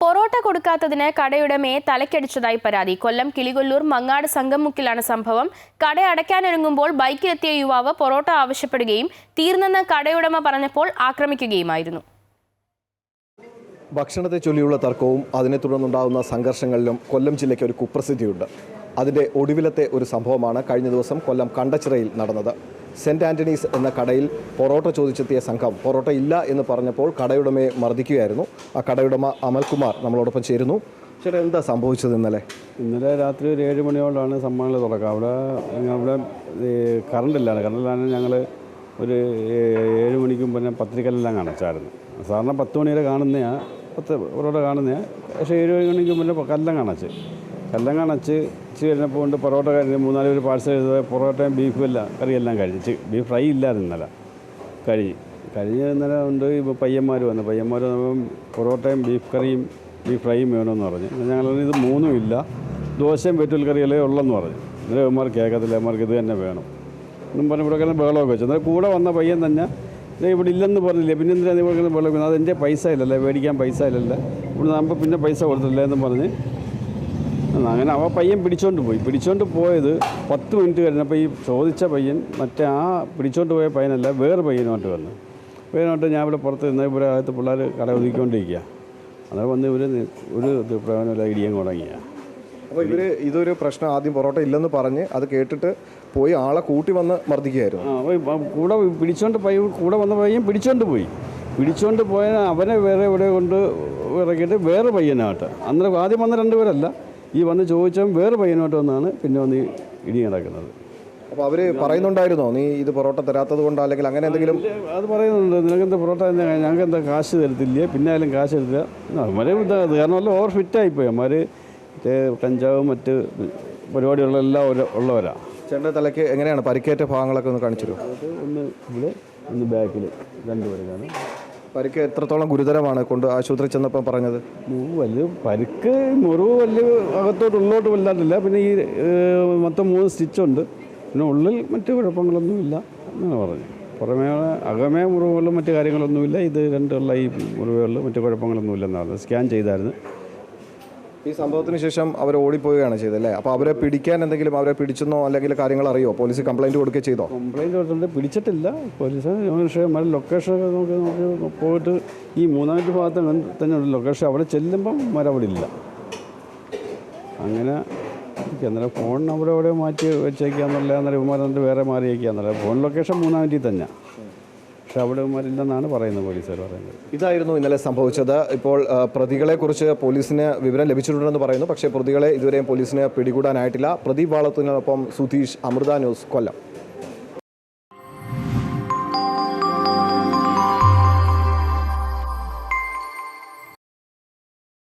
പൊറോട്ട കൊടുക്കാത്തതിന് കടയുടമയെ തലക്കടിച്ചതായി പരാതി. കൊല്ലം കിളികൊല്ലൂർ മങ്ങാട് സംഗംമുക്കിലാണ് സംഭവം. കട അടയ്ക്കാനൊരുങ്ങുമ്പോൾ ബൈക്കിലെത്തിയ യുവാവ് പൊറോട്ട ആവശ്യപ്പെടുകയും തീർന്നെന്ന് കടയുടമ പറഞ്ഞപ്പോൾ ആക്രമിക്കുകയുമായിരുന്നു. ഭക്ഷണത്തെ ചൊല്ലിയുള്ള തർക്കവും അതിനെ തുടർന്നുണ്ടാകുന്ന സംഘർഷങ്ങളിലും കൊല്ലം ജില്ലയ്ക്ക് ഒരു കുപ്രസിദ്ധിയുണ്ട്. അതിൻ്റെ ഒടുവിലത്തെ ഒരു സംഭവമാണ് കഴിഞ്ഞ ദിവസം കൊല്ലം കണ്ടച്ചിറയിൽ നടന്നത്. സെൻറ്റ് ആൻ്റണീസ് എന്ന കടയിൽ പൊറോട്ട ചോദിച്ചെത്തിയ സംഘം പൊറോട്ട ഇല്ല എന്ന് പറഞ്ഞപ്പോൾ കടയുടമയെ മർദ്ദിക്കുകയായിരുന്നു. ആ കടയുടമ അമൽകുമാർ നമ്മളോടൊപ്പം ചേരുന്നു. ചേട്ടാ, എന്താ സംഭവിച്ചത്? ഇന്നലെ രാത്രി ഒരു 7 മണിയോടാണ് സമ്മേളനം തുടക്കം. അവിടെ കറണ്ടില്ലാണ് ഞങ്ങൾ ഒരു 7 മണിക്കും പിന്നെ പത്രികലെല്ലാം കാണിച്ചായിരുന്നു. സാധാരണ 10 മണി വരെ കാണുന്നതാണ്, 10 പൊറോട്ട കാണുന്നതാണ്. പക്ഷേ 7 മണിക്കും പിന്നെ കല്ലം കാണിച്ച് കഴിഞ്ഞപ്പോൾ കൊണ്ട് പൊറോട്ട കഴിഞ്ഞ് 3-4 പേര് പാഴ്സൽ ചെയ്തത് പൊറോട്ടയും ബീഫും കറിയെല്ലാം കഴിച്ച്. ബീഫ് ഫ്രൈ ഇല്ലായിരുന്നു ഇന്നലെ. കഴിഞ്ഞ് ഇന്നലെ ഉണ്ട് ഇപ്പോൾ പയ്യന്മാർ വന്നപ്പം പൊറോട്ടയും ബീഫ് കറിയും ബീഫ് ഫ്രൈയും വേണമെന്ന് പറഞ്ഞു. ഞങ്ങൾ ഇത് 3ഉം ഇല്ല, ദോശയും വെറ്റുൽ കറിയല്ലേ ഉള്ളെന്ന് പറഞ്ഞു. ഇന്നലെ ഇവന്മാർ കേൾക്കത്തില്ല, ഇവന്മാർക്ക് ഇത് തന്നെ വേണം എന്നും പറഞ്ഞ് ഇവിടെ കിടന്ന് ബഹളമൊക്കെ വെച്ചു. എന്നാൽ കൂടെ വന്ന പയ്യൻ തന്നെ ഇവിടെ ഇല്ലെന്ന് പറഞ്ഞില്ലേ, പിന്നെ എന്തിനാണ് ഇവിടെ കിടന്ന് ബഹളം വെക്കുന്നത്? അതെൻ്റെ പൈസ ഇല്ലല്ലേ, മേടിക്കാൻ പൈസ ഇല്ലല്ലേ, ഇവിടെ നമ്മൾ പിന്നെ പൈസ കൊടുത്തില്ല എന്നും പറഞ്ഞ് അങ്ങനെ പയ്യൻ പിടിച്ചോണ്ട് പോയത് 10 മിനിറ്റ് കഴിഞ്ഞപ്പോൾ ഈ ചോദിച്ച പയ്യൻ മറ്റേ ആ പിടിച്ചോണ്ട് പോയ പയ്യനല്ല, വേറെ പയ്യനുമായിട്ട് വന്നു. പയ്യനുമായിട്ട് ഞാൻ ഇവിടെ പുറത്ത് നിന്ന് ഇവിടെ അകത്ത് പിള്ളേർ കട ഒതുക്കിക്കൊണ്ടിരിക്കുക. അന്നേരം വന്ന് ഇവർ ഒരു പ്രയോജനമില്ല, ഇടിയും തുടങ്ങിയ. അപ്പോൾ ഇതൊരു പ്രശ്നം ആദ്യം പൊറോട്ട ഇല്ലെന്ന് പറഞ്ഞ് അത് കേട്ടിട്ട് പോയി ആളെ കൂട്ടി വന്ന് മർദ്ദിക്കുകയായിരുന്നു. കൂടെ വന്ന പയ്യൻ പിടിച്ചോണ്ട് പോയ അവനെ വേറെ ഇവിടെ കൊണ്ട് ഇറക്കിയിട്ട് വേറെ പയ്യനായിട്ട്. അന്നേരം ആദ്യം വന്ന 2 പേരല്ല, ഈ വന്ന് ചോദിച്ചവൻ വേറെ പയ്യനോട്ട് വന്നാണ് പിന്നെ വന്ന് ഇടി നടക്കുന്നത്. അപ്പോൾ അവർ പറയുന്നുണ്ടായിരുന്നോ നീ ഇത് പൊറോട്ട തരാത്തത് കൊണ്ടോ അല്ലെങ്കിൽ അങ്ങനെ എന്തെങ്കിലും? അത് പറയുന്നുണ്ട്, നിനക്കെന്താ പൊറോട്ട ഞങ്ങൾക്ക് എന്താ കാശ് തരത്തില്ലേ, പിന്നെ ആയാലും കാശ് തരില്ല. അവരെ കാരണമല്ല, ഓവർ ഫിറ്റായിപ്പോയി. അവന്മാർ കഞ്ചാവും മറ്റ് പരിപാടികളെല്ലാം ഉള്ളവരാ. ചേട്ടൻ്റെ തലയ്ക്ക് എങ്ങനെയാണ് പരിക്കേറ്റ ഭാഗങ്ങളൊക്കെ ഒന്ന് കാണിച്ചു തരുമോ? ഒന്ന് ഇവിടെ, ഒന്ന് ബാക്കിൽ 2 പേർക്കാണ് പരിക്ക്. എത്രത്തോളം ഗുരുതരമാണ് കൊണ്ട് ആശുപത്രി ചെന്നപ്പോൾ പറഞ്ഞത്? വലിയ പരിക്ക്, മുറിവ് വലിയ ഉള്ളോട്ട് വല്ലാണ്ടില്ല. പിന്നെ ഈ മൊത്തം 3 സ്റ്റിച്ചുണ്ട്. പിന്നെ ഉള്ളിൽ മറ്റു കുഴപ്പങ്ങളൊന്നുമില്ല എന്നാണ് പറഞ്ഞു. പുറമേ അകമേ മുറിവുകളും മറ്റു കാര്യങ്ങളൊന്നുമില്ല. ഇത് 2 ഈ മുറിവുകളിൽ മറ്റു കുഴപ്പങ്ങളൊന്നുമില്ലെന്നാണ് പറഞ്ഞത്. സ്കാൻ ചെയ്തായിരുന്നു. ഈ സംഭവത്തിന് ശേഷം അവർ ഓടിപ്പോവുകയാണ് ചെയ്തല്ലേ? അപ്പോൾ അവരെ പിടിക്കാൻ എന്തെങ്കിലും അവരെ പിടിച്ചെന്നോ അല്ലെങ്കിൽ കാര്യങ്ങൾ അറിയോ? പോലീസ് കംപ്ലയിൻറ്റ് കൊടുക്കുകയോ ചെയ്തോ? കംപ്ലയിൻറ്റ് കൊടുത്തിട്ടുണ്ട്, പിടിച്ചിട്ടില്ല പോലീസ്. പക്ഷേ ലൊക്കേഷനൊക്കെ നോക്കി പോയിട്ട് ഈ 3-ാമത്തെ ഭാഗത്ത് തന്നെയുണ്ട് ലൊക്കേഷൻ. അവിടെ ചെല്ലുമ്പം അവിടെ ഇല്ല. അങ്ങനെ അന്നേരം ഫോൺ അവിടെ മാറ്റി വെച്ചേക്കാന്നുള്ള, അന്നേരം ഇവന്മാരെ വേറെ മാറി വയ്ക്കാന്നല്ല. ഫോൺ ലൊക്കേഷൻ 3-ാമത്തെ തന്നെ, പക്ഷെ അവിടെ ഇവന്മാരില്ലെന്നാണ് പറയുന്നത്, പോലീസുകാർ പറയുന്നത്. ഇതായിരുന്നു ഇന്നലെ സംഭവിച്ചത്. ഇപ്പോൾ പ്രതികളെക്കുറിച്ച് പോലീസിന് വിവരം ലഭിച്ചിട്ടുണ്ടെന്ന് പറയുന്നു. പക്ഷേ പ്രതികളെ ഇതുവരെയും പോലീസിന് പിടികൂടാനായിട്ടില്ല. പ്രദീപ് വാളത്തിനൊപ്പം സുധീഷ്, അമൃത ന്യൂസ്, കൊല്ലം.